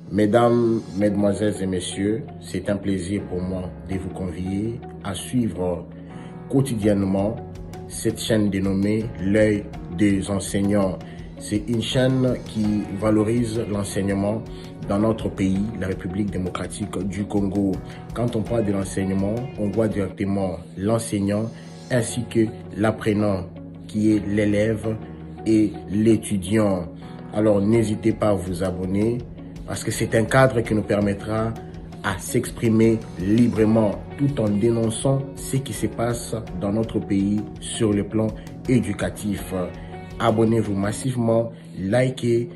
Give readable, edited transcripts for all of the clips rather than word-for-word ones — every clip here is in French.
Mesdames, Mesdemoiselles et Messieurs, c'est un plaisir pour moi de vous convier à suivre quotidiennement cette chaîne dénommée L'œil des enseignants. C'est une chaîne qui valorise l'enseignement dans notre pays, la République démocratique du Congo. Quand on parle de l'enseignement, on voit directement l'enseignant ainsi que l'apprenant qui est l'élève et l'étudiant. Alors n'hésitez pas à vous abonner parce que c'est un cadre qui nous permettra à s'exprimer librement tout en dénonçant ce qui se passe dans notre pays sur le plan éducatif. Abonnez-vous massivement, likez,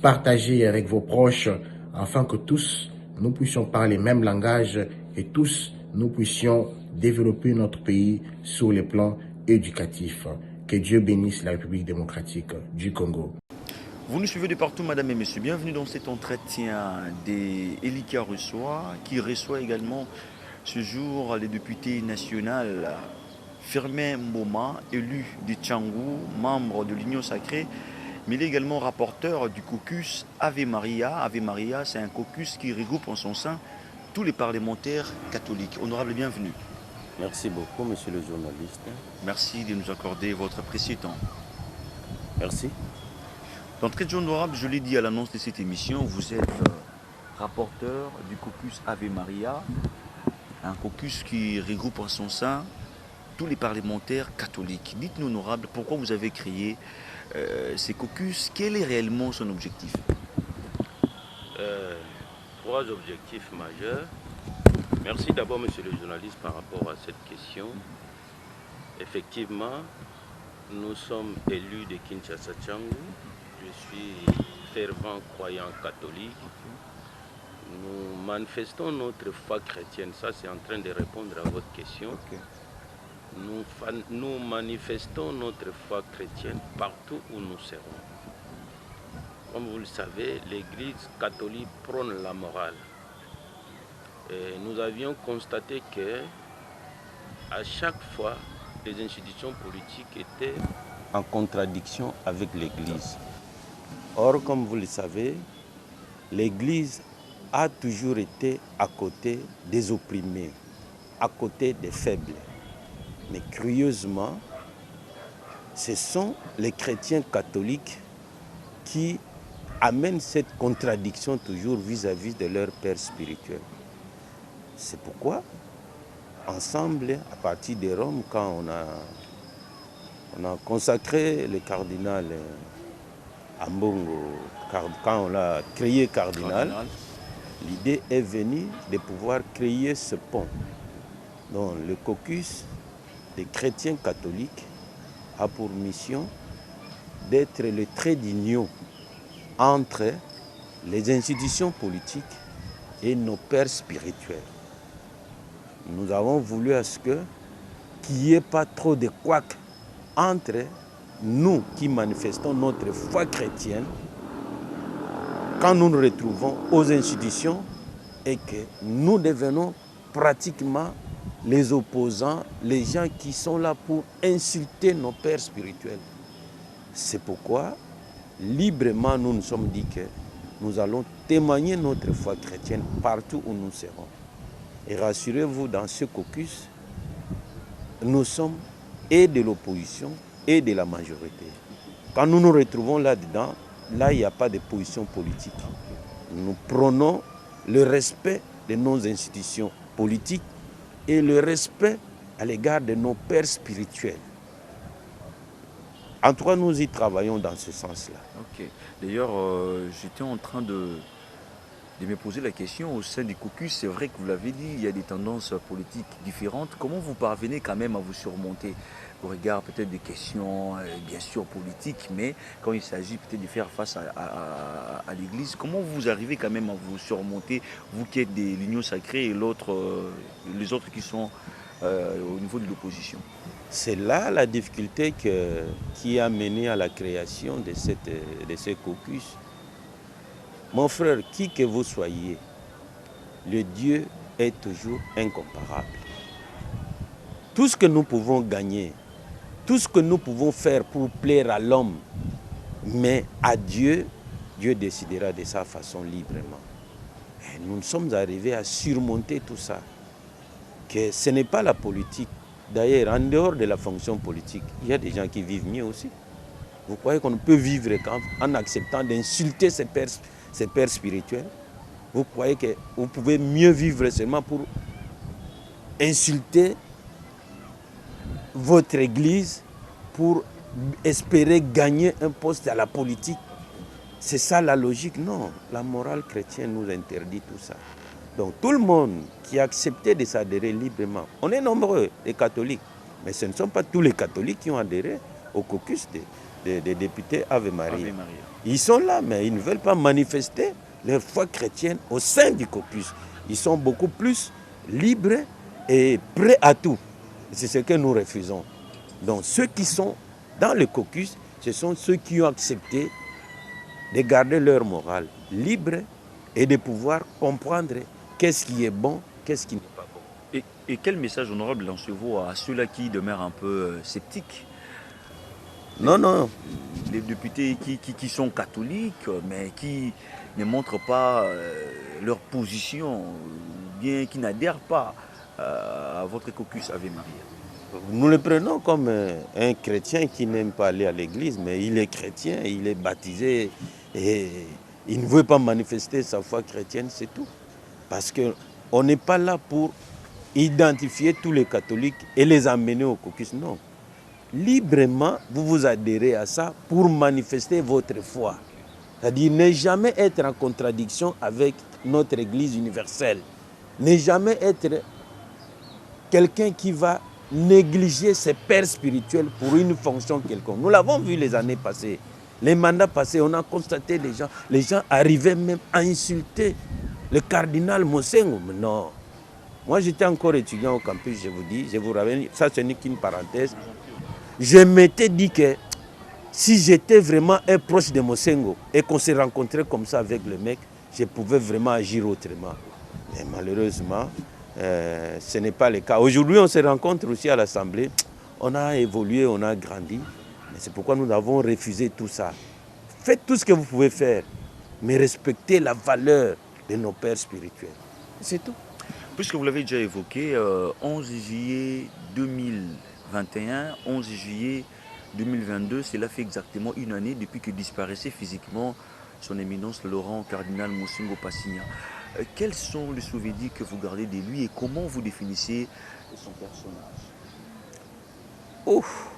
partagez avec vos proches afin que tous nous puissions parler le même langage et tous nous puissions développer notre pays sur le plan éducatif. Que Dieu bénisse la République démocratique du Congo. Vous nous suivez de partout, madame et messieurs. Bienvenue dans cet entretien des Elika Reçoit, qui reçoit également ce jour les députés nationales Firmin Mboma, élu de Tchangou, membre de l'Union Sacrée, mais il est également rapporteur du caucus Ave Maria. Ave Maria, c'est un caucus qui regroupe en son sein tous les parlementaires catholiques. Honorable, bienvenue. Merci beaucoup, monsieur le journaliste. Merci de nous accorder votre précieux temps. Merci. D'entrée de jeu honorable, je l'ai dit à l'annonce de cette émission, vous êtes rapporteur du caucus Ave Maria, un caucus qui regroupe en son sein tous les parlementaires catholiques. Dites-nous, honorable, pourquoi vous avez créé ces caucus? Quel est réellement son objectif? Trois objectifs majeurs. Merci d'abord, monsieur le journaliste, par rapport à cette question. Effectivement, nous sommes élus de Kinshasa Tchangou. Je suis fervent croyant catholique. Nous manifestons notre foi chrétienne. Ça, c'est en train de répondre à votre question. Okay. Nous manifestons notre foi chrétienne partout où nous serons. Comme vous le savez, l'Église catholique prône la morale. Et nous avions constaté que à chaque fois, les institutions politiques étaient en contradiction avec l'Église. Or, comme vous le savez, l'Église a toujours été à côté des opprimés, à côté des faibles. Mais curieusement, ce sont les chrétiens catholiques qui amènent cette contradiction toujours vis-à-vis de leur père spirituel. C'est pourquoi, ensemble, à partir de Rome, quand on a consacré le cardinal Ambongo, quand on l'a créé cardinal, l'idée est venue de pouvoir créer ce pont. Donc le caucus des chrétiens catholiques a pour mission d'être le trait d'union entre les institutions politiques et nos pères spirituels. Nous avons voulu à ce qu'il n'y ait pas trop de couacs entre nous qui manifestons notre foi chrétienne quand nous nous retrouvons aux institutions et que nous devenons pratiquement les opposants, les gens qui sont là pour insulter nos pères spirituels. C'est pourquoi, librement, nous nous sommes dit que nous allons témoigner notre foi chrétienne partout où nous serons. Et rassurez-vous, dans ce caucus, nous sommes et de l'opposition et de la majorité. Quand nous nous retrouvons là-dedans, là, il n'y a pas de position politique. Nous prônons le respect de nos institutions politiques et le respect à l'égard de nos pères spirituels. En tout cas, nous y travaillons dans ce sens-là. Ok. D'ailleurs, j'étais en train de me poser la question au sein du caucus. C'est vrai que vous l'avez dit, il y a des tendances politiques différentes. Comment vous parvenez quand même à vous surmonter au regard peut-être des questions, bien sûr, politiques, mais quand il s'agit peut-être de faire face à l'Église, comment vous arrivez quand même à vous surmonter, vous qui êtes de l'Union Sacrée et les autres qui sont au niveau de l'opposition? C'est là la difficulté qui a mené à la création de ce caucus. Mon frère, qui que vous soyez, le Dieu est toujours incomparable. Tout ce que nous pouvons gagner, tout ce que nous pouvons faire pour plaire à l'homme, mais à Dieu, Dieu décidera de sa façon librement. Et nous sommes arrivés à surmonter tout ça. Que ce n'est pas la politique. D'ailleurs, en dehors de la fonction politique, il y a des gens qui vivent mieux aussi. Vous croyez qu'on peut vivre en acceptant d'insulter ses pères spirituels? Vous croyez que vous pouvez mieux vivre seulement pour insulter votre église, pour espérer gagner un poste à la politique? C'est ça la logique? Non, la morale chrétienne nous interdit tout ça. Donc tout le monde qui a accepté de s'adhérer librement, on est nombreux, les catholiques, mais ce ne sont pas tous les catholiques qui ont adhéré au caucus des députés Ave Maria. Ave Maria. Ils sont là, mais ils ne veulent pas manifester leur foi chrétienne au sein du caucus. Ils sont beaucoup plus libres et prêts à tout. C'est ce que nous refusons. Donc ceux qui sont dans le caucus, ce sont ceux qui ont accepté de garder leur morale libre et de pouvoir comprendre qu'est-ce qui est bon, qu'est-ce qui n'est pas bon. Et quel message honorable lancez-vous à ceux-là qui demeurent un peu sceptiques? Non. Les députés qui sont catholiques, mais qui ne montrent pas leur position, bien qui n'adhèrent pas à votre caucus Ave Maria. Nous le prenons comme un chrétien qui n'aime pas aller à l'église, mais il est chrétien, il est baptisé et il ne veut pas manifester sa foi chrétienne, c'est tout. Parce qu'on n'est pas là pour identifier tous les catholiques et les amener au caucus, non. Librement, vous vous adhérez à ça pour manifester votre foi. C'est-à-dire ne jamais être en contradiction avec notre Église universelle. Ne jamais être quelqu'un qui va négliger ses pères spirituels pour une fonction quelconque. Nous l'avons vu les années passées. Les mandats passés, on a constaté les gens arrivaient même à insulter le cardinal Mosengo. Mais non. Moi, j'étais encore étudiant au campus, je vous dis, je vous rappelle, ça ce n'est qu'une parenthèse. Je m'étais dit que si j'étais vraiment un proche de Mosengo et qu'on s'est rencontré comme ça avec le mec, je pouvais vraiment agir autrement. Mais malheureusement, ce n'est pas le cas. Aujourd'hui, on se rencontre aussi à l'Assemblée. On a évolué, on a grandi. Mais c'est pourquoi nous avons refusé tout ça. Faites tout ce que vous pouvez faire, mais respectez la valeur de nos pères spirituels. C'est tout. Puisque vous l'avez déjà évoqué, 11 juillet 2021, 11 juillet 2022, cela fait exactement une année depuis que disparaissait physiquement son éminence Laurent Cardinal Mosengo Passigna. Quels sont les souvenirs que vous gardez de lui et comment vous définissez son personnage? Ouf.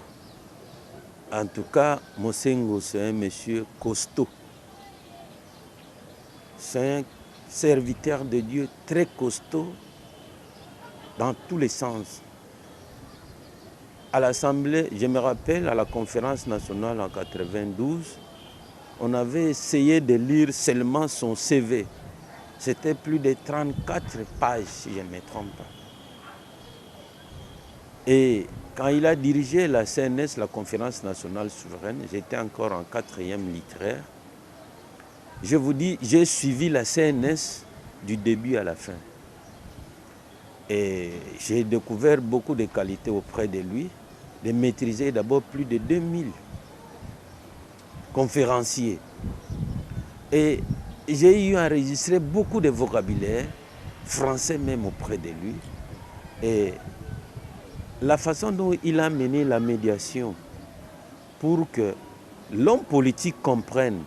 En tout cas, Mosengo, c'est un monsieur costaud. C'est un serviteur de Dieu très costaud dans tous les sens. À l'Assemblée, je me rappelle, à la conférence nationale en 92, on avait essayé de lire seulement son CV. C'était plus de 34 pages, si je ne me trompe pas. Et quand il a dirigé la CNS, la conférence nationale souveraine, j'étais encore en 4e littéraire. Je vous dis, j'ai suivi la CNS du début à la fin. Et j'ai découvert beaucoup de qualités auprès de lui, de maîtriser d'abord plus de 2000 conférenciers. Et j'ai eu à enregistrer beaucoup de vocabulaire, français même auprès de lui. Et la façon dont il a mené la médiation pour que l'homme politique comprenne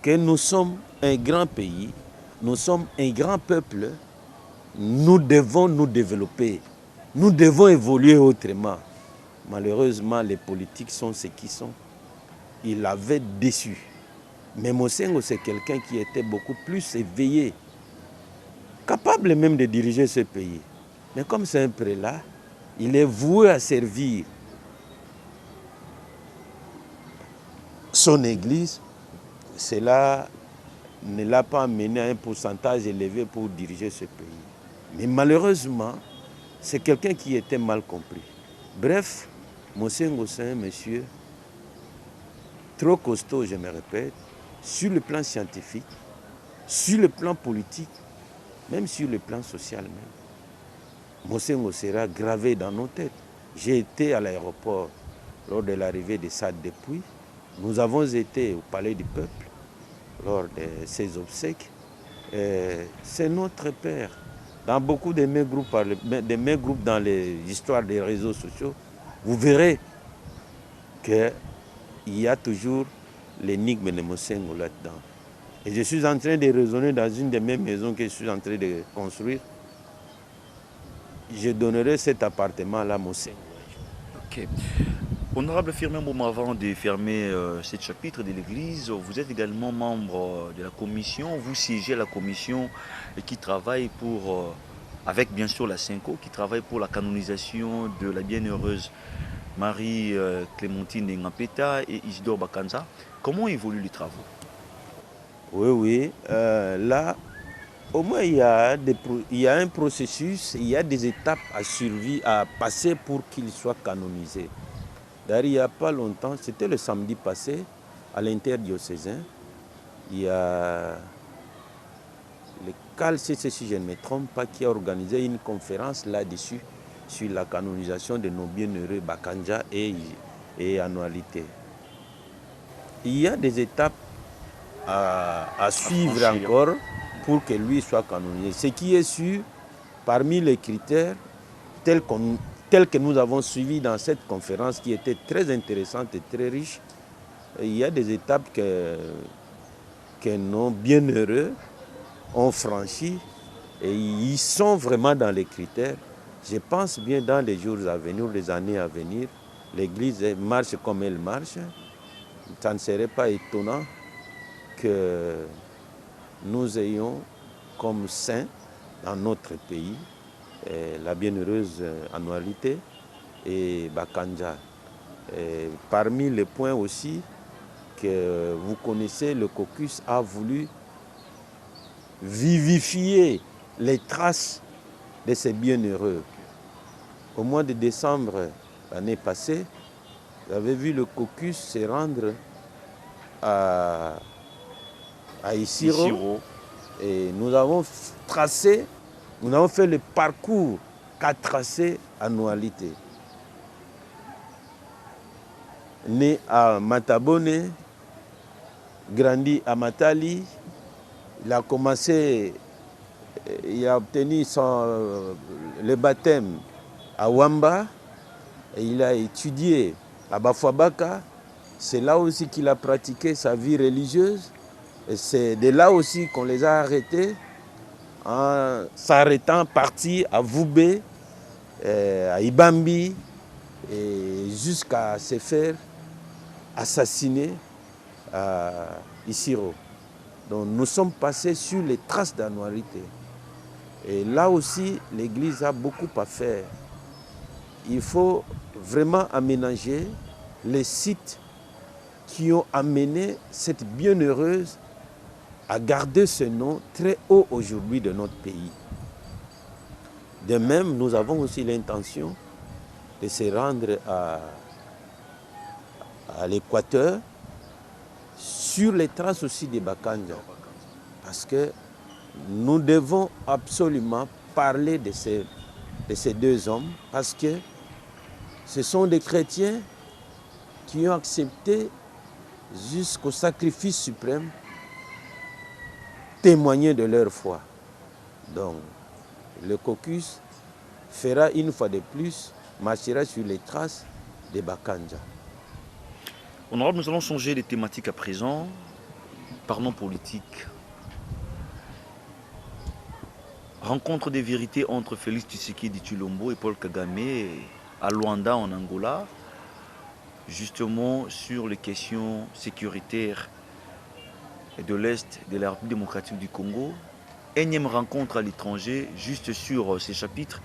que nous sommes un grand pays, nous sommes un grand peuple, nous devons nous développer, nous devons évoluer autrement. Malheureusement, les politiques sont ce qu'ils sont. Il avait déçu. Mais Mosengo, c'est quelqu'un qui était beaucoup plus éveillé, capable même de diriger ce pays. Mais comme c'est un prélat, il est voué à servir son église. Cela ne l'a pas amené à un pourcentage élevé pour diriger ce pays. Mais malheureusement, c'est quelqu'un qui était mal compris. Bref, Mosengo, c'est un monsieur trop costaud, je me répète, sur le plan scientifique, sur le plan politique, même sur le plan social même. Mosengo sera gravé dans nos têtes. J'ai été à l'aéroport lors de l'arrivée de Sade Depuis. Nous avons été au Palais du Peuple lors de ses obsèques. c'est notre père. Dans beaucoup de mes groupes dans les histoires des réseaux sociaux, vous verrez qu'il y a toujours l'énigme de Mosengo là-dedans. Et je suis en train de raisonner dans une de mes maisons que je suis en train de construire. Je donnerai cet appartement-là à Mosengo. Ok. Honorable Firmin Mboma, avant de fermer ce chapitre de l'Église, vous êtes également membre de la commission, vous siégez à la commission qui travaille pour, avec bien sûr la Cinco, qui travaille pour la canonisation de la bienheureuse Marie-Clémentine Ngapeta et Isidore Bakanza. Comment évoluent les travaux? Oui. Là, au moins, il y a un processus, il y a des étapes à passer pour qu'il soit canonisé. D'ailleurs, il n'y a pas longtemps, c'était le samedi passé, à l'interdiocésain, il y a le CALCC, si je ne me trompe pas, qui a organisé une conférence là-dessus, sur la canonisation de nos bienheureux Bakanja et annualité. Il y a des étapes à suivre encore pour que lui soit canonisé. Ce qui est sûr, parmi les critères tels que nous avons suivis dans cette conférence qui était très intéressante et très riche, il y a des étapes que nos bienheureux ont franchies et ils sont vraiment dans les critères. Je pense bien dans les jours à venir, les années à venir, l'Église marche comme elle marche. Ça ne serait pas étonnant que nous ayons comme saint dans notre pays la bienheureuse annualité et Bakanja. Et parmi les points aussi que vous connaissez, le caucus a voulu vivifier les traces de ces bienheureux. Au mois de décembre l'année passée, vous avez vu le caucus se rendre à Isiro. Et nous avons fait le parcours qu'a tracé Annualité. Né à Matabone, grandi à Matali, il a obtenu le baptême à Wamba, et il a étudié à Bafouabaka. C'est là aussi qu'il a pratiqué sa vie religieuse. Et c'est de là aussi qu'on les a arrêtés, en s'arrêtant, partis à Voubé, à Ibambi, et jusqu'à se faire assassiner à Isiro. Donc nous sommes passés sur les traces d'Annualité. Et là aussi, l'Église a beaucoup à faire. Il faut vraiment aménager les sites qui ont amené cette bienheureuse à garder ce nom très haut aujourd'hui de notre pays. De même, nous avons aussi l'intention de se rendre à l'Équateur, sur les traces aussi des Bakanja. Parce que nous devons absolument parler de ces deux hommes, parce que ce sont des chrétiens qui ont accepté jusqu'au sacrifice suprême témoigner de leur foi. Donc, le caucus fera une fois de plus, marchera sur les traces des Bakanja. Honorable, nous allons changer de thématique à présent. Parlons politique. Rencontre des vérités entre Félix Tshisekedi Tshilombo et Paul Kagame à Luanda en Angola, justement sur les questions sécuritaires de l'Est de la République démocratique du Congo. Énième rencontre à l'étranger, juste sur ces chapitres.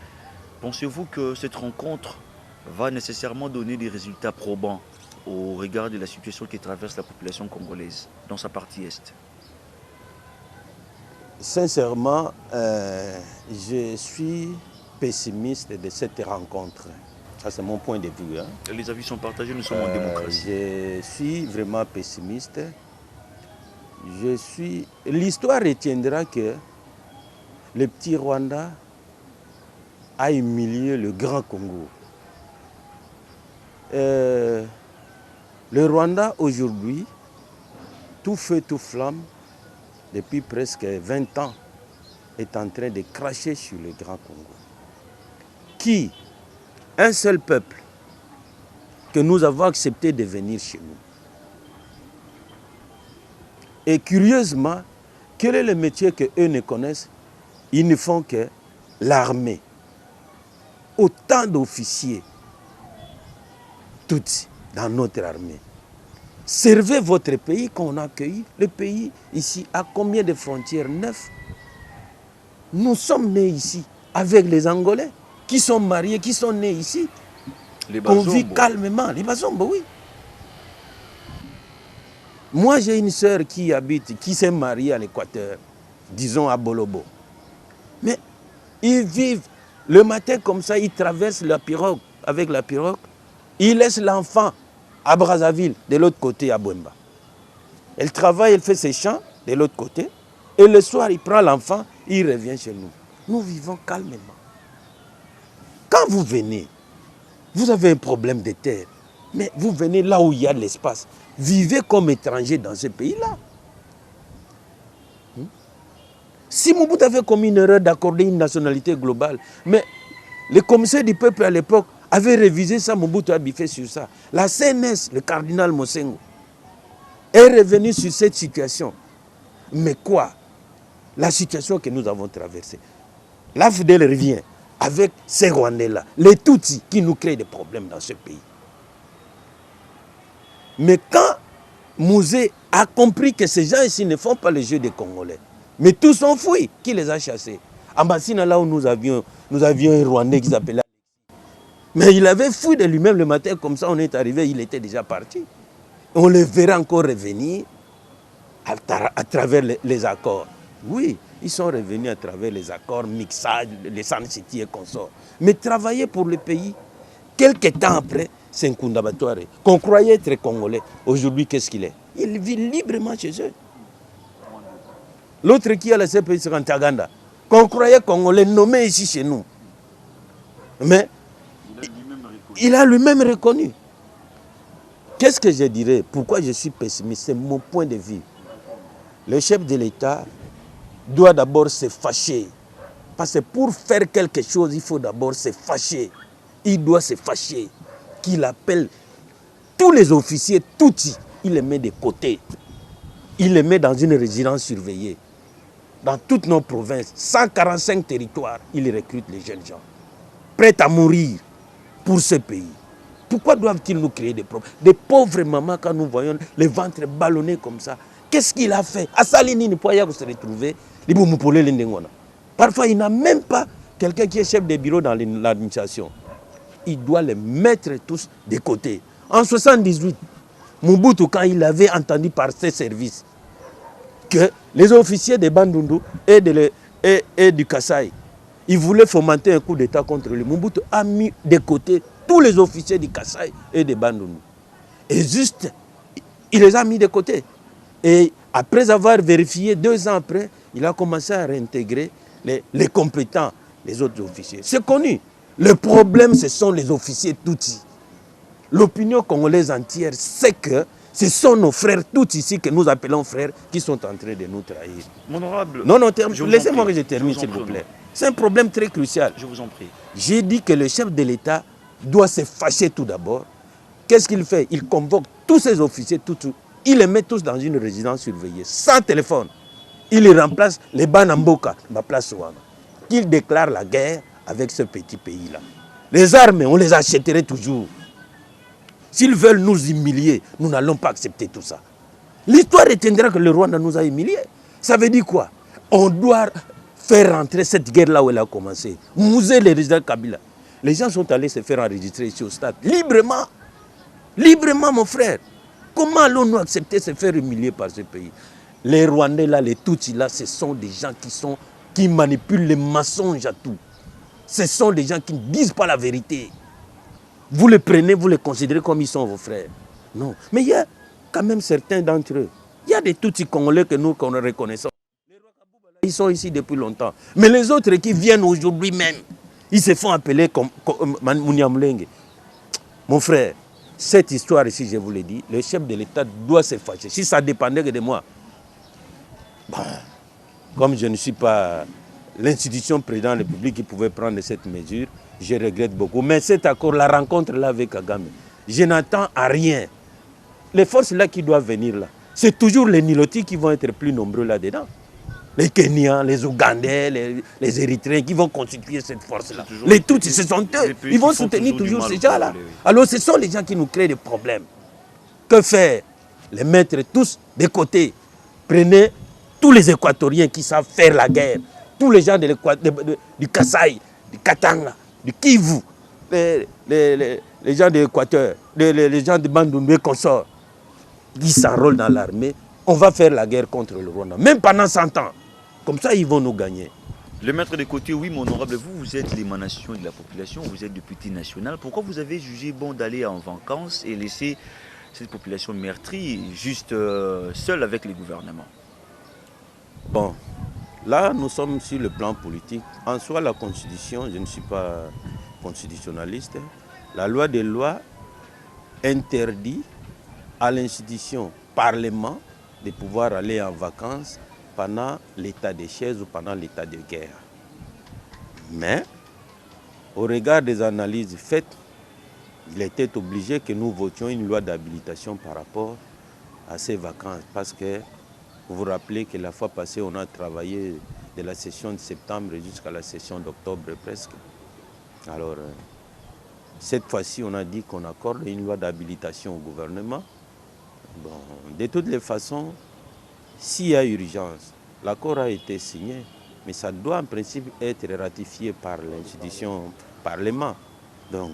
Pensez-vous que cette rencontre va nécessairement donner des résultats probants au regard de la situation qui traverse la population congolaise dans sa partie Est? Sincèrement, je suis pessimiste de cette rencontre. Ça, c'est mon point de vue. Les avis sont partagés, nous sommes en démocratie. Je suis vraiment pessimiste. L'histoire retiendra que le petit Rwanda a humilié le grand Congo. Le Rwanda aujourd'hui, tout feu, tout flamme, depuis presque 20 ans, est en train de cracher sur le Grand Congo. Qui, un seul peuple, que nous avons accepté de venir chez nous. Et curieusement, quel est le métier qu'eux ne connaissent? Ils ne font que l'armée. Autant d'officiers, tous dans notre armée. Servez votre pays qu'on a accueilli. Le pays ici a combien de frontières? 9. Nous sommes nés ici avec les Angolais qui sont mariés, qui sont nés ici. On vit calmement. Les Bazombo, oui. Moi, j'ai une sœur qui habite, qui s'est mariée à l'Équateur, disons à Bolobo. Mais ils vivent le matin comme ça, ils traversent la pirogue, avec la pirogue, ils laissent l'enfant à Brazzaville, de l'autre côté à Bouemba. Elle travaille, elle fait ses champs de l'autre côté, et le soir, il prend l'enfant, il revient chez nous. Nous vivons calmement. Quand vous venez, vous avez un problème de terre, mais vous venez là où il y a de l'espace. Vivez comme étranger dans ce pays-là. Si Mobutu avait commis une erreur d'accorder une nationalité globale, mais le commissaire du peuple à l'époque avait révisé ça, Mobutu a biffé sur ça. La CNS, le cardinal Mosengo, est revenu sur cette situation. Mais quoi? La situation que nous avons traversée. L'AFDEL revient avec ces Rwandais-là, les Tutsis qui nous créent des problèmes dans ce pays. Mais quand Mouzé a compris que ces gens ici ne font pas le jeu des Congolais, mais tous sont fouillés, qui les a chassés? En Bassina, là où nous avions un Rwandais qui s'appelait. Mais il avait fouillé de lui-même le matin, comme ça on est arrivé, il était déjà parti. On le verra encore revenir à travers les accords. Oui, ils sont revenus à travers les accords, mixage, les San City et consorts. Mais travailler pour le pays, quelques temps après, c'est un Kundabatouare, qu'on croyait être congolais. Aujourd'hui, qu'est-ce qu'il est? Il vit librement chez eux. L'autre qui a la CPI, c'est Antaganda, qu'on croyait congolais, nommé ici chez nous. Mais il a lui-même reconnu. Qu'est-ce que je dirais? Pourquoi je suis pessimiste? C'est mon point de vue. Le chef de l'État doit d'abord se fâcher. Parce que pour faire quelque chose, il faut d'abord se fâcher. Il doit se fâcher. Qu'il appelle tous les officiers, tous, il les met de côté. Il les met dans une résidence surveillée. Dans toutes nos provinces, 145 territoires, il recrute les jeunes gens. Prêts à mourir pour ce pays. Pourquoi doivent-ils nous créer des problèmes? Des pauvres mamans, quand nous voyons les ventres ballonnés comme ça. Qu'est-ce qu'il a fait? À Salini, il ne peut pas se retrouver. Parfois, il n'a même pas quelqu'un qui est chef de bureau dans l'administration. Il doit les mettre tous de côté. En 1978, Mobutu, quand il avait entendu par ses services que les officiers de Bandundu et du Kasaï, ils voulaient fomenter un coup d'État contre lui, Mobutu a mis de côté tous les officiers du Kasaï et de Bandundu. Et juste, il les a mis de côté. Et après avoir vérifié, 2 ans après, il a commencé à réintégrer les compétents, les autres officiers. C'est connu. Le problème, ce sont les officiers Tutsis. L'opinion congolaise entière sait que ce sont nos frères tous ici, que nous appelons frères, qui sont en train de nous trahir. Mon honorable, non, laissez-moi que je termine, s'il vous plaît. C'est un problème très crucial. Je vous en prie. J'ai dit que le chef de l'État doit se fâcher tout d'abord. Qu'est-ce qu'il fait? Il convoque tous ses officiers, il les met tous dans une résidence surveillée, sans téléphone. Il les remplace, les Banamboka, ma place Ouama. Qu'il déclare la guerre avec ce petit pays-là. Les armes, on les achèterait toujours. S'ils veulent nous humilier, nous n'allons pas accepter tout ça. L'histoire retiendra que le Rwanda nous a humiliés. Ça veut dire quoi? On doit faire rentrer cette guerre là où elle a commencé. Mouser les résidents Kabila. Les gens sont allés se faire enregistrer ici au stade. Librement. Librement, mon frère. Comment allons-nous accepter de se faire humilier par ce pays? Les Rwandais là, les Tutsis là, ce sont des gens qui manipulent les mensonges à tout. Ce sont des gens qui ne disent pas la vérité. Vous les prenez, vous les considérez comme ils sont vos frères. Non. Mais il y a quand même certains d'entre eux. Il y a des Tutsis congolais que nous reconnaissons. Ils sont ici depuis longtemps. Mais les autres qui viennent aujourd'hui même, ils se font appeler comme Mouniamulenge. Mon frère, cette histoire ici, je vous l'ai dit, le chef de l'État doit se fâcher. Si ça dépendait de moi, comme je ne suis pas l'institution président de la République qui pouvait prendre cette mesure, je regrette beaucoup. Mais cet accord, la rencontre là avec Kagame, je n'attends à rien. Les forces là qui doivent venir là, c'est toujours les Nilotis qui vont être plus nombreux là-dedans. Les Kenyans, les Ougandais, les Érythréens qui vont constituer cette force-là. Les Tutsis, ce sont eux. Ils vont soutenir toujours ces gens-là. Alors ce sont les gens qui nous créent des problèmes. Que faire? Les mettre tous de côté. Prenez tous les Équatoriens qui savent faire la guerre. Tous les gens du Kasaï, du Katanga, du Kivu, les gens de l'Équateur, les gens de Bandundu et consorts, qui s'enrôlent dans l'armée. On va faire la guerre contre le Rwanda, même pendant 100 ans. Comme ça, ils vont nous gagner. Le maître de côté, oui, mon honorable, vous êtes l'émanation de la population, vous êtes député national. Pourquoi vous avez jugé bon d'aller en vacances et laisser cette population meurtrie juste seule avec les gouvernements? Bon, là, nous sommes sur le plan politique. En soi, la Constitution, je ne suis pas constitutionnaliste, la loi des lois interdit à l'institution Parlement de pouvoir aller en vacances pendant l'état de siège ou pendant l'état de guerre. Mais, au regard des analyses faites, il était obligé que nous votions une loi d'habilitation par rapport à ces vacances. Parce que, vous vous rappelez que la fois passée, on a travaillé de la session de septembre jusqu'à la session d'octobre presque. Alors, cette fois-ci, on a dit qu'on accorde une loi d'habilitation au gouvernement. Bon, de toutes les façons, s'il y a urgence, l'accord a été signé, mais ça doit en principe être ratifié par l'institution Parlement. Donc,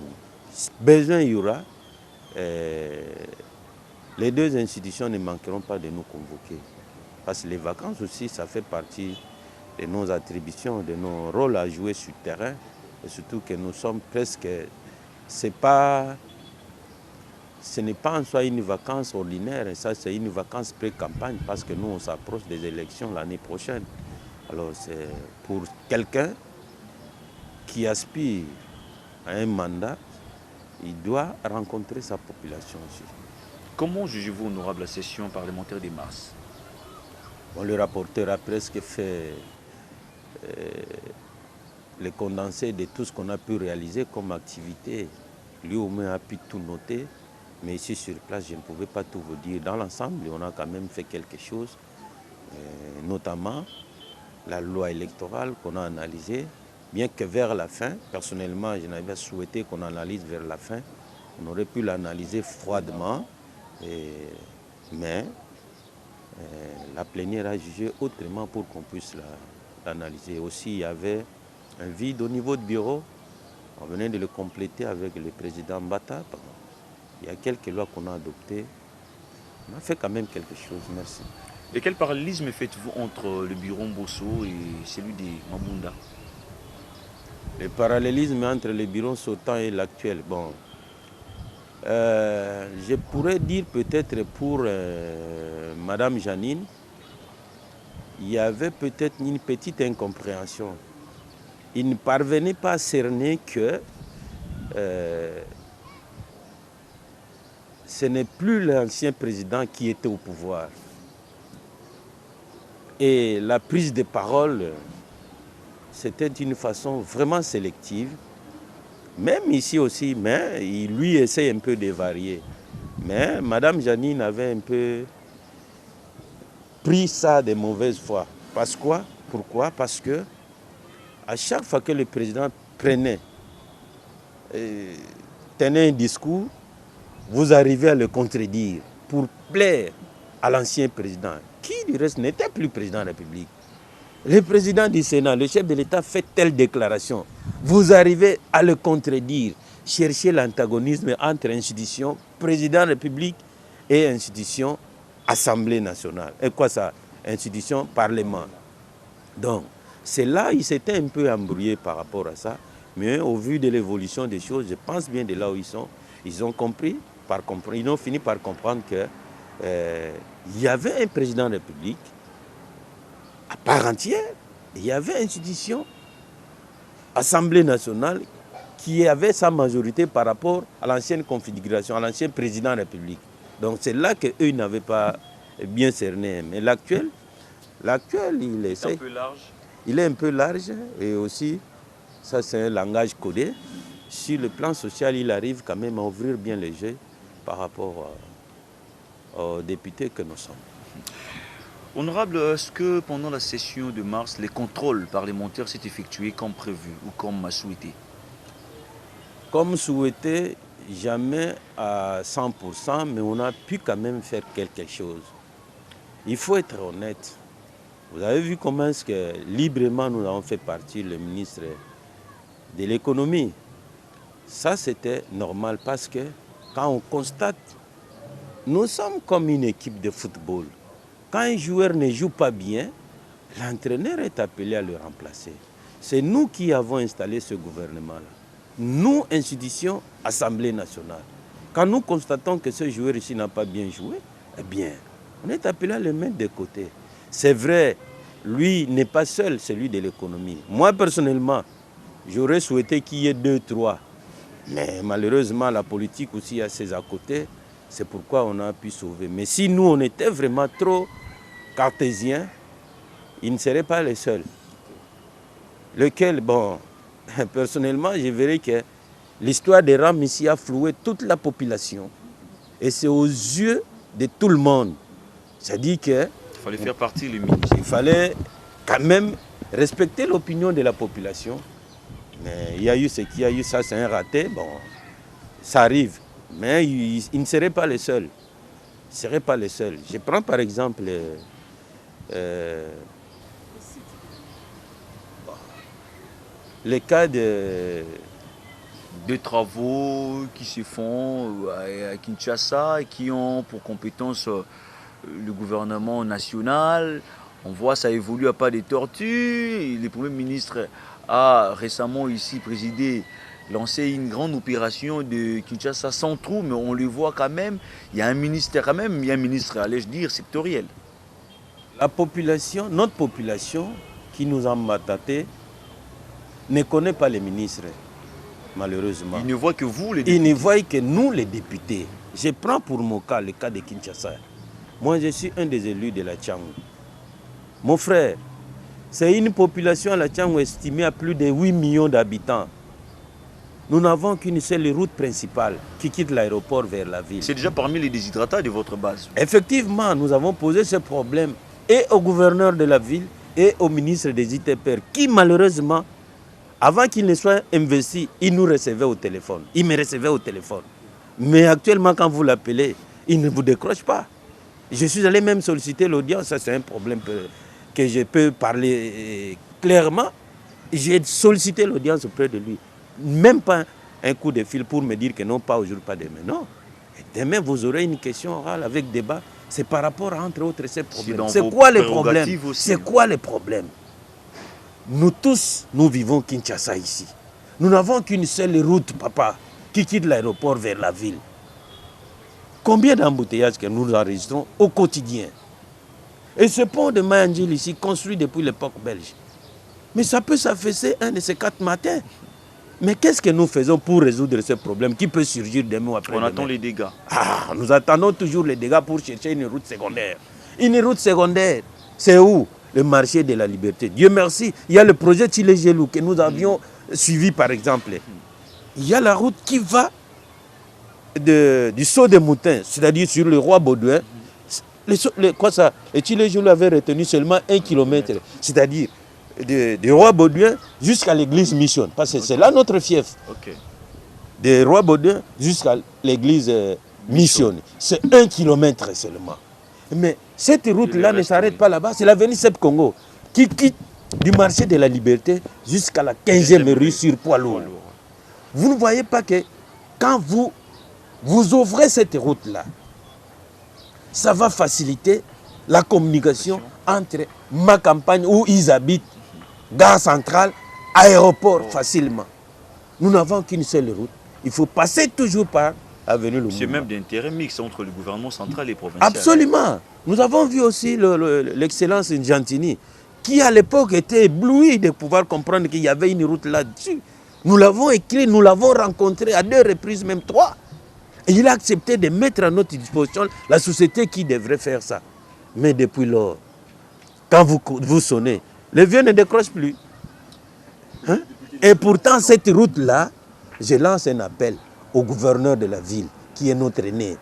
besoin il y aura, les deux institutions ne manqueront pas de nous convoquer. Parce que les vacances aussi, ça fait partie de nos attributions, de nos rôles à jouer sur le terrain. Et surtout que nous sommes presque... Ce n'est pas en soi une vacance ordinaire, ça c'est une vacance pré-campagne parce que nous on s'approche des élections l'année prochaine. Alors c'est pour quelqu'un qui aspire à un mandat, il doit rencontrer sa population aussi. Comment jugez-vous, honorable, la session parlementaire de mars? Bon, le rapporteur a presque fait le condensé de tout ce qu'on a pu réaliser comme activité. Lui au moins a pu tout noter, mais ici sur place je ne pouvais pas tout vous dire. Dans l'ensemble, on a quand même fait quelque chose, notamment la loi électorale qu'on a analysée, bien que vers la fin, personnellement je n'avais souhaité qu'on analyse vers la fin, on aurait pu l'analyser froidement, mais la plénière a jugé autrement pour qu'on puisse l'analyser. Aussi, il y avait un vide au niveau du bureau. On venait de le compléter avec le président Mbata. Il y a quelques lois qu'on a adoptées. On a fait quand même quelque chose, merci. Et quel parallélisme faites-vous entre le bureau Mbosso et celui de Mabunda? Le parallélisme entre le bureau sortant et l'actuel, bon, je pourrais dire peut-être pour Madame Janine, il y avait peut-être une petite incompréhension. Il ne parvenait pas à cerner que ce n'est plus l'ancien président qui était au pouvoir. Et la prise de parole, c'était d'une façon vraiment sélective. Même ici aussi, mais lui essaie un peu de varier. Mais Madame Janine avait un peu pris ça de mauvaise foi. Parce quoi? Pourquoi? Parce que à chaque fois que le président tenait un discours, vous arrivez à le contredire pour plaire à l'ancien président, qui du reste n'était plus président de la République. Le président du Sénat, le chef de l'État fait telle déclaration. Vous arrivez à le contredire, chercher l'antagonisme entre institution, président de la République et institution, Assemblée nationale. Et quoi ça? Institution, Parlement. Donc, c'est là il s'était un peu embrouillé par rapport à ça. Mais au vu de l'évolution des choses, je pense bien de là où ils sont, ils ont compris, ils ont fini par comprendre que il y avait un président de la République à part entière. Il y avait une institution, Assemblée nationale, qui avait sa majorité par rapport à l'ancienne configuration, à l'ancien président de la République. Donc c'est là qu'eux n'avaient pas bien cerné. Mais l'actuel, L'actuel, il essaie. C'est un peu large. Il est un peu large et aussi, ça c'est un langage codé. Sur le plan social, il arrive quand même à ouvrir bien les jeux par rapport aux députés que nous sommes. Honorable, est-ce que pendant la session de mars, les contrôles parlementaires s'est effectués comme prévu ou comme souhaité? Comme souhaité, jamais à 100%, mais on a pu quand même faire quelque chose. Il faut être honnête. Vous avez vu comment est-ce que librement nous avons fait partir le ministre de l'économie. Ça, c'était normal parce que quand on constate, nous sommes comme une équipe de football. Quand un joueur ne joue pas bien, l'entraîneur est appelé à le remplacer. C'est nous qui avons installé ce gouvernement-là. Nous, institution, Assemblée nationale. Quand nous constatons que ce joueur ici n'a pas bien joué, eh bien, on est appelé à le mettre de côté. C'est vrai, lui n'est pas seul, celui de l'économie. Moi, personnellement, j'aurais souhaité qu'il y ait 2, 3. Mais malheureusement, la politique aussi a ses à côté. C'est pourquoi on a pu sauver. Mais si nous, on était vraiment trop cartésiens, ils ne seraient pas les seuls. Lequel, bon, personnellement, je verrais que l'histoire des rames ici a floué toute la population. Et c'est aux yeux de tout le monde. C'est-à-dire que Il fallait faire partie les ministres. il fallait quand même respecter l'opinion de la population. Mais il y a eu ce qu'il y a eu, ça c'est un raté, bon, ça arrive. Mais ils ne seraient pas les seuls. Ils ne seraient pas les seuls. Je prends par exemple le cas de... Des travaux qui se font à Kinshasa et qui ont pour compétence le gouvernement national. On voit ça évolue à pas des tortues. Le Premier ministre a récemment ici présidé, lancé une grande opération de Kinshasa sans trou, mais on le voit quand même. Il y a un ministère quand même, il y a un ministre, allais-je dire, sectoriel. La population, notre population qui nous a mandatés ne connaît pas les ministres, malheureusement. Il ne voit que vous, les députés. Ils ne voient que nous, les députés. Je prends pour mon cas le cas de Kinshasa. Moi, je suis un des élus de la Tchangou. Mon frère, c'est une population à la Tchangou estimée à plus de 8 millions d'habitants. Nous n'avons qu'une seule route principale qui quitte l'aéroport vers la ville. C'est déjà parmi les déshydratats de votre base. Effectivement, nous avons posé ce problème et au gouverneur de la ville et au ministre des ITPR qui, malheureusement, avant qu'il ne soit investi, il nous recevait au téléphone. Il me recevait au téléphone. Mais actuellement, quand vous l'appelez, il ne vous décroche pas. Je suis allé même solliciter l'audience. Ça, c'est un problème que je peux parler clairement. J'ai sollicité l'audience auprès de lui. Même pas un coup de fil pour me dire que non, pas aujourd'hui, pas demain. Non. Et demain, vous aurez une question orale avec débat. C'est par rapport à, entre autres, ces problèmes. C'est quoi les problèmes? C'est quoi les problèmes? Nous tous, nous vivons Kinshasa ici. Nous n'avons qu'une seule route, papa, qui quitte l'aéroport vers la ville. Combien d'embouteillages que nous enregistrons au quotidien? Et ce pont de Mayangil ici, construit depuis l'époque belge. Mais ça peut s'affaisser un de ces 4 matins. Mais qu'est-ce que nous faisons pour résoudre ce problème qui peut surgir demain ou après-demain? On attend les dégâts. Ah, nous attendons toujours les dégâts pour chercher une route secondaire. Une route secondaire, c'est où? Le marché de la liberté. Dieu merci, il y a le projet Tchilé-Gelou que nous avions suivi par exemple. Il y a la route qui va du Saut des Moutins, c'est-à-dire sur le roi Baudouin. Le Tchilé-Gelou avait retenu seulement 1 km, c'est-à-dire du roi Baudouin jusqu'à l'église Mission. Parce que c'est là notre fief. Du roi Baudouin jusqu'à l'église Mission. C'est 1 km seulement. Mais cette route-là ne s'arrête pas là-bas. C'est l'avenue Seb Congo qui quitte du marché de la liberté jusqu'à la 15e rue sur poids lourd. Vous ne voyez pas que quand vous ouvrez cette route-là, ça va faciliter la communication entre ma campagne où ils habitent, gare centrale, aéroport facilement. Nous n'avons qu'une seule route. Il faut passer toujours par avenue Lumumba. C'est même d'intérêt mixte entre le gouvernement central et provincial. Absolument. Nous avons vu aussi l'excellence Gentini, qui à l'époque était ébloui de pouvoir comprendre qu'il y avait une route là-dessus. Nous l'avons écrit, nous l'avons rencontré à 2 reprises, même 3. Et il a accepté de mettre à notre disposition la société qui devrait faire ça. Mais depuis lors, quand vous sonnez, les vieux ne décrochent plus. Hein? Et pourtant, cette route-là, je lance un appel au gouverneur de la ville, qui est notre aîné.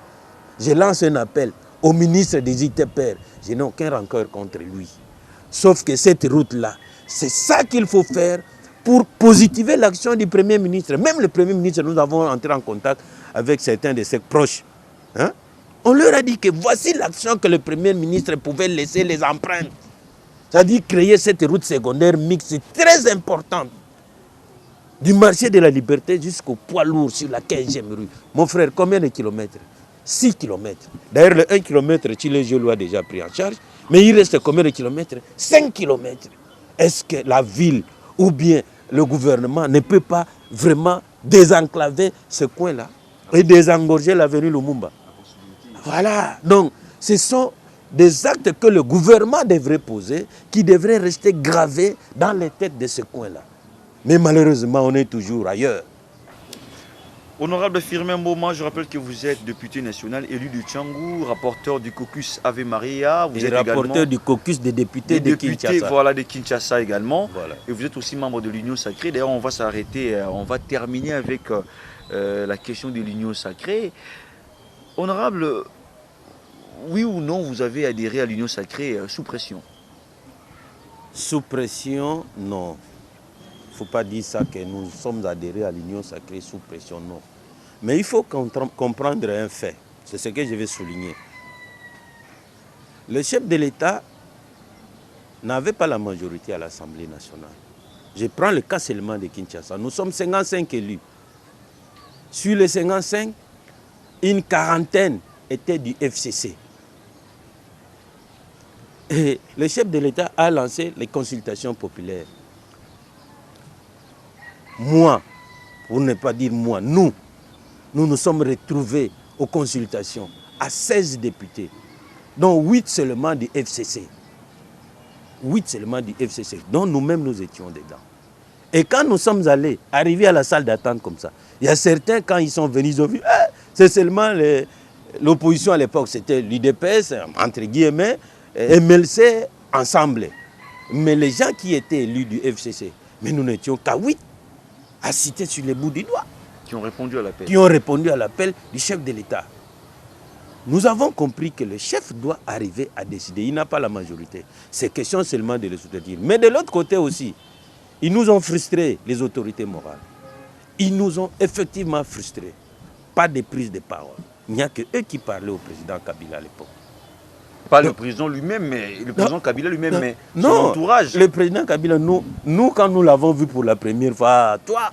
Je lance un appel au ministre des ITPR. Je n'ai aucun rancœur contre lui. Sauf que cette route-là, c'est ça qu'il faut faire pour positiver l'action du Premier ministre. Même le Premier ministre, nous avons entré en contact avec certains de ses proches. Hein? On leur a dit que voici l'action que le Premier ministre pouvait laisser les empreintes. C'est-à-dire créer cette route secondaire mixte très importante. Du marché de la Liberté jusqu'au poids lourd sur la 15e rue. Mon frère, combien de kilomètres? 6 kilomètres. D'ailleurs, le 1 kilomètre, Chile-Jolo a déjà pris en charge. Mais il reste combien de kilomètres? 5 kilomètres. Est-ce que la ville ou bien le gouvernement ne peut pas vraiment désenclaver ce coin-là et désengorger l'avenue Lumumba? Voilà. Donc, ce sont des actes que le gouvernement devrait poser, qui devraient rester gravés dans les têtes de ce coin-là. Mais malheureusement, on est toujours ailleurs. Honorable Firmin Mboma, je rappelle que vous êtes député national élu du Tchangou, rapporteur du caucus Ave Maria. Vous êtes rapporteur du caucus des députés de Kinshasa. Voilà, de Kinshasa également. Voilà. Et vous êtes aussi membre de l'Union Sacrée. D'ailleurs, on va s'arrêter, on va terminer avec la question de l'Union Sacrée. Honorable, oui ou non, vous avez adhéré à l'Union Sacrée sous pression? Sous pression, non. Il ne faut pas dire ça que nous sommes adhérés à l'Union Sacrée sous pression, non. Mais il faut comprendre un fait. C'est ce que je vais souligner. Le chef de l'État n'avait pas la majorité à l'Assemblée nationale. Je prends le cas seulement de Kinshasa. Nous sommes 55 élus. Sur les 55, une quarantaine étaient du FCC. Et le chef de l'État a lancé les consultations populaires. Moi, pour ne pas dire moi, nous nous sommes retrouvés aux consultations à 16 députés, dont 8 seulement du FCC. 8 seulement du FCC, dont nous-mêmes nous étions dedans. Et quand nous sommes arrivés à la salle d'attente comme ça, il y a certains, quand ils sont venus, ils ont vu, c'est seulement l'opposition à l'époque, c'était l'UDPS, entre guillemets, MLC, ensemble. Mais les gens qui étaient élus du FCC, mais nous n'étions qu'à 8. À citer sur les bouts du doigt. Qui ont répondu à l'appel. Qui ont répondu à l'appel du chef de l'État. Nous avons compris que le chef doit arriver à décider. Il n'a pas la majorité. C'est question seulement de le soutenir. Mais de l'autre côté aussi, ils nous ont frustrés, les autorités morales. Ils nous ont effectivement frustrés. Pas de prise de parole. Il n'y a que eux qui parlaient au président Kabila à l'époque. Pas le président lui-même, mais le président Kabila lui-même, mais son non, entourage. Le président Kabila, nous, quand nous l'avons vu pour la première fois, toi,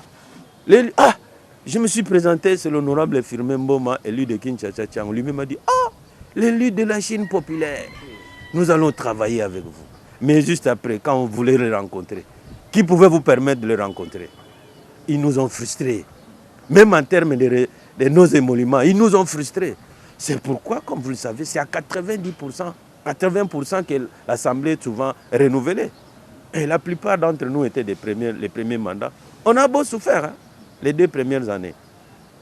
je me suis présenté, c'est l'honorable Firmin Mboma, élu de Kinshasa. Lui-même m'a dit, l'élu de la Chine populaire, nous allons travailler avec vous. Mais juste après, quand on voulait le rencontrer, qui pouvait vous permettre de le rencontrer? Ils nous ont frustrés. Même en termes de nos émoluments, ils nous ont frustrés. C'est pourquoi, comme vous le savez, c'est à 90%, 80% que l'Assemblée est souvent renouvelée. Et la plupart d'entre nous étaient les premiers mandats. On a beau souffert, les 2 premières années.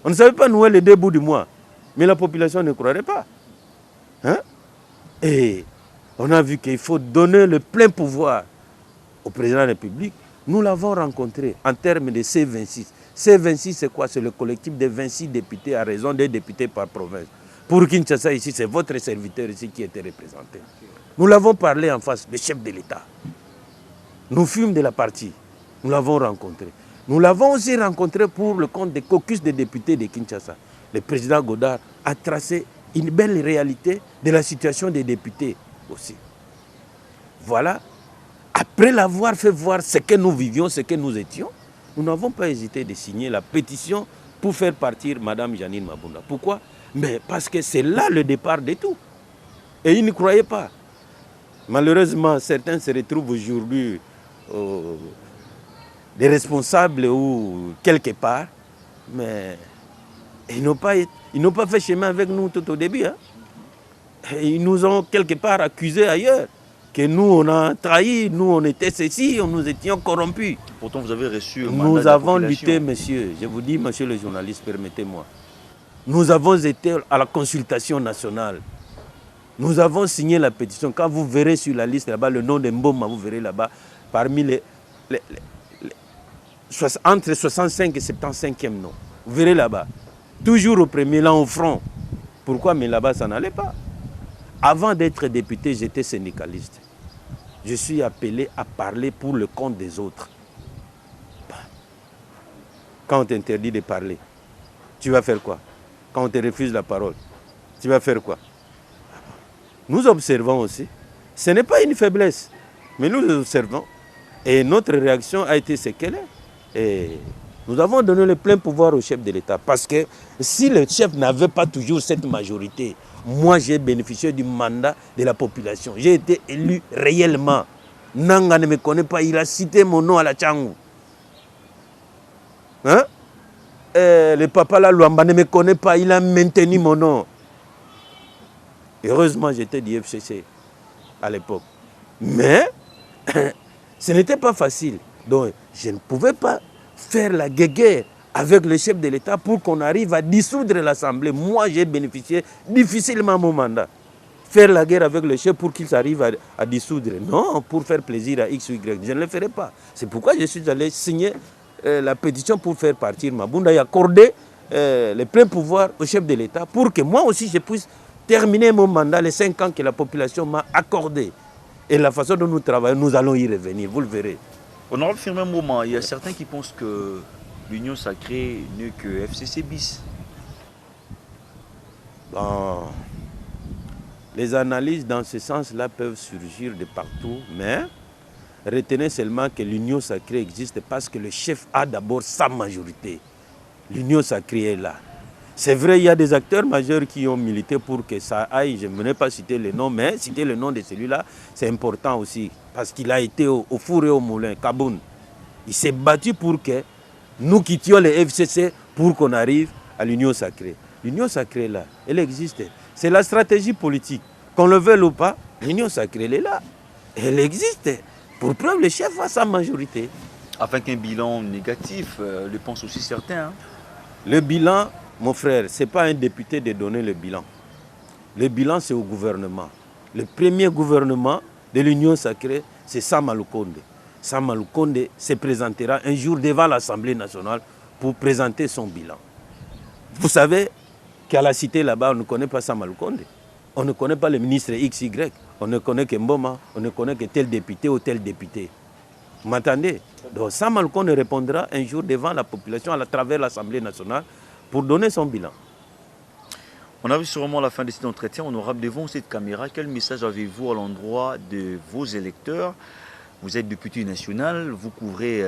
On ne savait pas nouer les 2 bouts du mois. Mais la population ne croirait pas. Et on a vu qu'il faut donner le plein pouvoir au président de la République. Nous l'avons rencontré en termes de C26. C26, c'est quoi? C'est le collectif de 26 députés à raison des députés par province. Pour Kinshasa, ici, c'est votre serviteur ici qui était représenté. Nous l'avons parlé en face, le chef de l'État. Nous fûmes de la partie. Nous l'avons rencontré. Nous l'avons aussi rencontré pour le compte des caucus des députés de Kinshasa. Le président Godard a tracé une belle réalité de la situation des députés aussi. Voilà. Après l'avoir fait voir ce que nous vivions, ce que nous étions, nous n'avons pas hésité de signer la pétition pour faire partir Mme Janine Mabunda. Pourquoi? Mais parce que c'est là le départ de tout. Et ils ne croyaient pas. Malheureusement, certains se retrouvent aujourd'hui des responsables ou quelque part, mais ils n'ont pas fait chemin avec nous tout au début. Et ils nous ont quelque part accusés ailleurs. Que nous, on a trahi, nous, on était ceci, nous étions corrompus. Pourtant, vous avez reçu un mandat Nous de la avons population. lutté, monsieur. Je vous dis, monsieur le journaliste, permettez-moi. Nous avons été à la consultation nationale. Nous avons signé la pétition. Quand vous verrez sur la liste là-bas le nom de Mboma, vous verrez là-bas, parmi entre 65 et 75e noms. Vous verrez là-bas. Toujours au premier, là au front. Pourquoi? Mais là-bas, ça n'allait pas. Avant d'être député, j'étais syndicaliste. Je suis appelé à parler pour le compte des autres. Quand on t'interdit de parler, tu vas faire quoi? Quand on te refuse la parole, tu vas faire quoi? Nous observons aussi. Ce n'est pas une faiblesse, mais nous observons. Et notre réaction a été ce qu'elle est. Et nous avons donné le plein pouvoir au chef de l'État. Parce que si le chef n'avait pas toujours cette majorité, moi j'ai bénéficié du mandat de la population. J'ai été élu réellement. Nanga ne me connaît pas, il a cité mon nom à la Tchangou. Hein? Le papa là, Luamba ne me connaît pas, il a maintenu mon nom. Heureusement, j'étais du FCC à l'époque. Mais ce n'était pas facile. Donc, je ne pouvais pas faire la guéguerre avec le chef de l'État pour qu'on arrive à dissoudre l'Assemblée. Moi, j'ai bénéficié difficilement mon mandat. Faire la guerre avec le chef pour qu'il arrive à dissoudre. Non, pour faire plaisir à X ou Y. Je ne le ferai pas. C'est pourquoi je suis allé signer la pétition pour faire partir Mabunda et accorder le plein pouvoir au chef de l'État pour que moi aussi je puisse terminer mon mandat, les 5 ans que la population m'a accordé. Et la façon dont nous travaillons, nous allons y revenir, vous le verrez. Honorable Firmin Mboma, il y a certains qui pensent que l'Union sacrée n'est que FCC bis. Bon, les analyses dans ce sens-là peuvent surgir de partout, mais retenez seulement que l'Union sacrée existe parce que le chef a d'abord sa majorité. L'Union sacrée est là. C'est vrai, il y a des acteurs majeurs qui ont milité pour que ça aille. Je ne vais pas citer le nom, mais citer le nom de celui-là, c'est important aussi. Parce qu'il a été au four et au moulin, Kaboun. Il s'est battu pour que nous quittions les FCC pour qu'on arrive à l'Union sacrée. L'Union sacrée, là, elle existe. C'est la stratégie politique. Qu'on le veuille ou pas, l'Union sacrée, elle est là. Elle existe. Pour preuve, le chef a sa majorité. Afin qu'un bilan négatif, le pensent aussi certains. Hein. Le bilan, mon frère, ce n'est pas un député de donner le bilan. Le bilan, c'est au gouvernement. Le premier gouvernement de l'Union sacrée, c'est Sama Lukonde. Sama Lukonde se présentera un jour devant l'Assemblée nationale pour présenter son bilan. Vous savez qu'à la cité là-bas, on ne connaît pas Sama Lukonde. On ne connaît pas le ministre XY. On ne connaît que Mboma. On ne connaît que tel député ou tel député. Vous m'entendez? Donc Sama Lukonde répondra un jour devant la population à travers l'Assemblée nationale pour donner son bilan. On arrive sûrement à la fin de cet entretien. Honorable, devant cette caméra, quel message avez-vous à l'endroit de vos électeurs? Vous êtes député national, vous couvrez,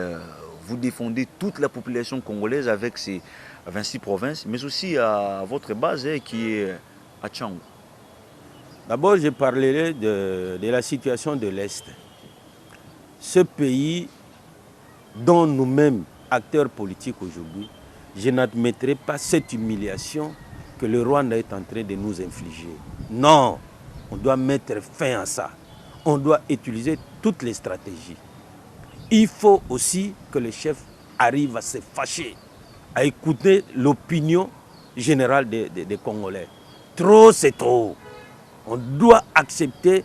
vous défendez toute la population congolaise avec ses 26 provinces, mais aussi à votre base qui est à Tchangou. D'abord, je parlerai de la situation de l'Est. Ce pays dont nous-mêmes, acteurs politiques aujourd'hui, je n'admettrai pas cette humiliation que le Rwanda est en train de nous infliger. Non, on doit mettre fin à ça. On doit utiliser toutes les stratégies. Il faut aussi que le chef arrive à se fâcher, à écouter l'opinion générale des Congolais. Trop, c'est trop. On doit accepter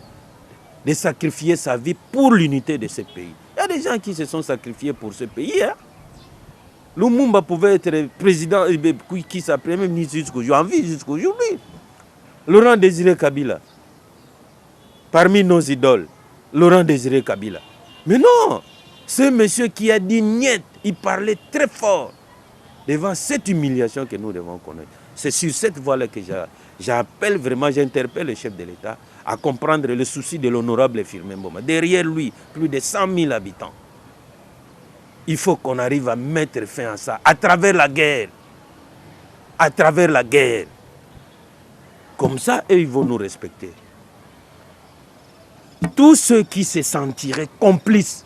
de sacrifier sa vie pour l'unité de ce pays. Il y a des gens qui se sont sacrifiés pour ce pays. Hein? Lumumba pouvait être président, qui s'appelait même ministre jusqu'aujourd'hui, en vie jusqu'aujourd'hui. Laurent Désiré Kabila, parmi nos idoles, Laurent Désiré Kabila. Mais non, ce monsieur qui a dit niet, il parlait très fort devant cette humiliation que nous devons connaître. C'est sur cette voie-là que j'appelle vraiment, j'interpelle le chef de l'État à comprendre le souci de l'honorable Firmin Mboma. Derrière lui, plus de 100 000 habitants. Il faut qu'on arrive à mettre fin à ça, à travers la guerre. À travers la guerre. Comme ça, eux, ils vont nous respecter. Tous ceux qui se sentiraient complices,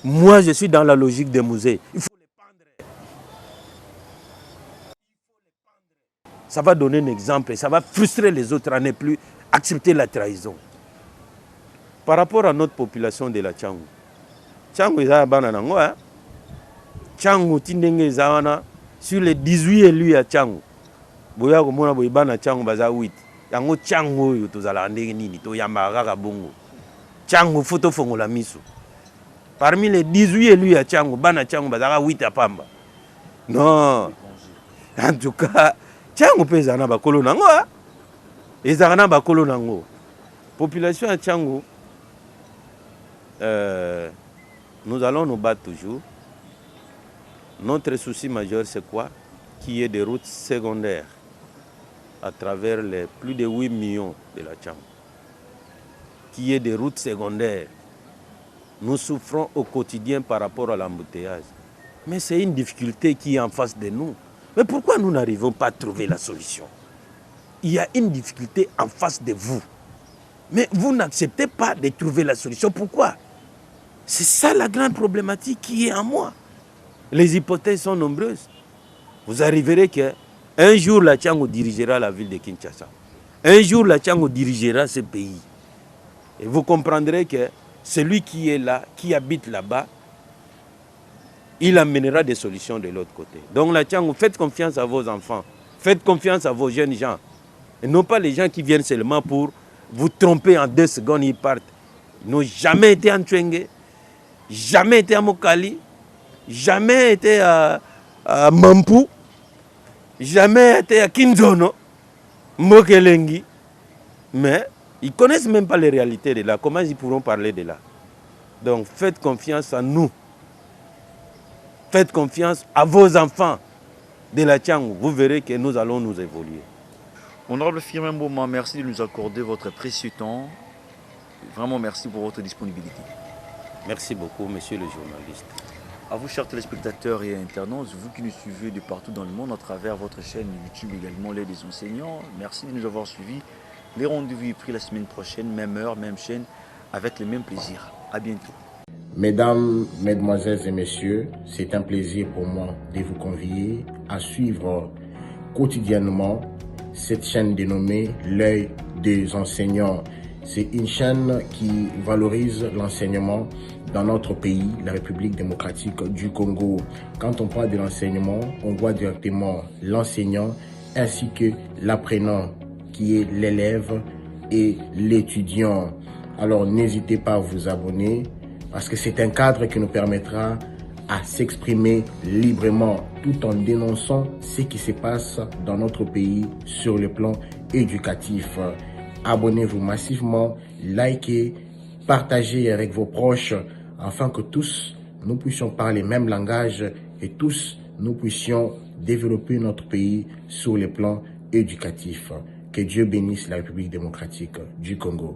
moi, je suis dans la logique des musées. Il faut les pendre. Ça va donner un exemple et ça va frustrer les autres à ne plus accepter la trahison. Par rapport à notre population de la Tchangou, Tchangou est à Bananango, hein? Tchangou tindenge zawana sur les 18 élus à Tchangou. Boya komona boyibana Tchangou baza 8. yango tiango oyo tozala ndenge nini toyambaka kaka bongo tiango faut tofongola miso. Parmi les 18 élus à tiango bana tiango bazaka 8 à pamba. Non. En tout cas, tiango pe ezana bakolo nango a. Ezana bakolo nango. Population à tiango nous allons nous battre toujours. Notre souci majeur c'est quoi? Qu'il y ait des routes secondaires à travers les plus de 8 millions de la Tchang. Qu'il y ait des routes secondaires. Nous souffrons au quotidien par rapport à l'embouteillage. Mais c'est une difficulté qui est en face de nous. Mais pourquoi nous n'arrivons pas à trouver la solution? Il y a une difficulté en face de vous. Mais vous n'acceptez pas de trouver la solution. Pourquoi? C'est ça la grande problématique qui est en moi. Les hypothèses sont nombreuses. Vous arriverez que un jour, la Tchango dirigera la ville de Kinshasa. Un jour, la Tchango dirigera ce pays. Et vous comprendrez que celui qui est là, qui habite là-bas, il amènera des solutions de l'autre côté. Donc la Tchango, faites confiance à vos enfants. Faites confiance à vos jeunes gens. Et non pas les gens qui viennent seulement pour vous tromper en 2 secondes, ils partent. Ils n'ont jamais été en Tchenge, jamais été à Mokali, jamais été à Mampu, jamais été à Kinzono, Mokelengi, mais ils ne connaissent même pas les réalités de là. Comment ils pourront parler de là? Donc faites confiance à nous. Faites confiance à vos enfants de la Tchang. Vous verrez que nous allons nous évoluer. Honorable Firmin Mboma, merci de nous accorder votre précieux temps. Vraiment merci pour votre disponibilité. Merci beaucoup, monsieur le journaliste. À vous, chers téléspectateurs et internautes, vous qui nous suivez de partout dans le monde à travers votre chaîne YouTube également, l'aide des enseignants, merci de nous avoir suivis. Les rendez-vous est pris la semaine prochaine, même heure, même chaîne, avec le même plaisir. À bientôt. Mesdames, Mesdemoiselles et Messieurs, c'est un plaisir pour moi de vous convier à suivre quotidiennement cette chaîne dénommée L'œil des enseignants. C'est une chaîne qui valorise l'enseignement dans notre pays, la République démocratique du Congo. Quand on parle de l'enseignement, on voit directement l'enseignant ainsi que l'apprenant qui est l'élève et l'étudiant. Alors n'hésitez pas à vous abonner parce que c'est un cadre qui nous permettra à s'exprimer librement tout en dénonçant ce qui se passe dans notre pays sur le plan éducatif. Abonnez-vous massivement, likez, partagez avec vos proches afin que tous nous puissions parler le même langage et tous nous puissions développer notre pays sur le plan éducatif. Que Dieu bénisse la République démocratique du Congo.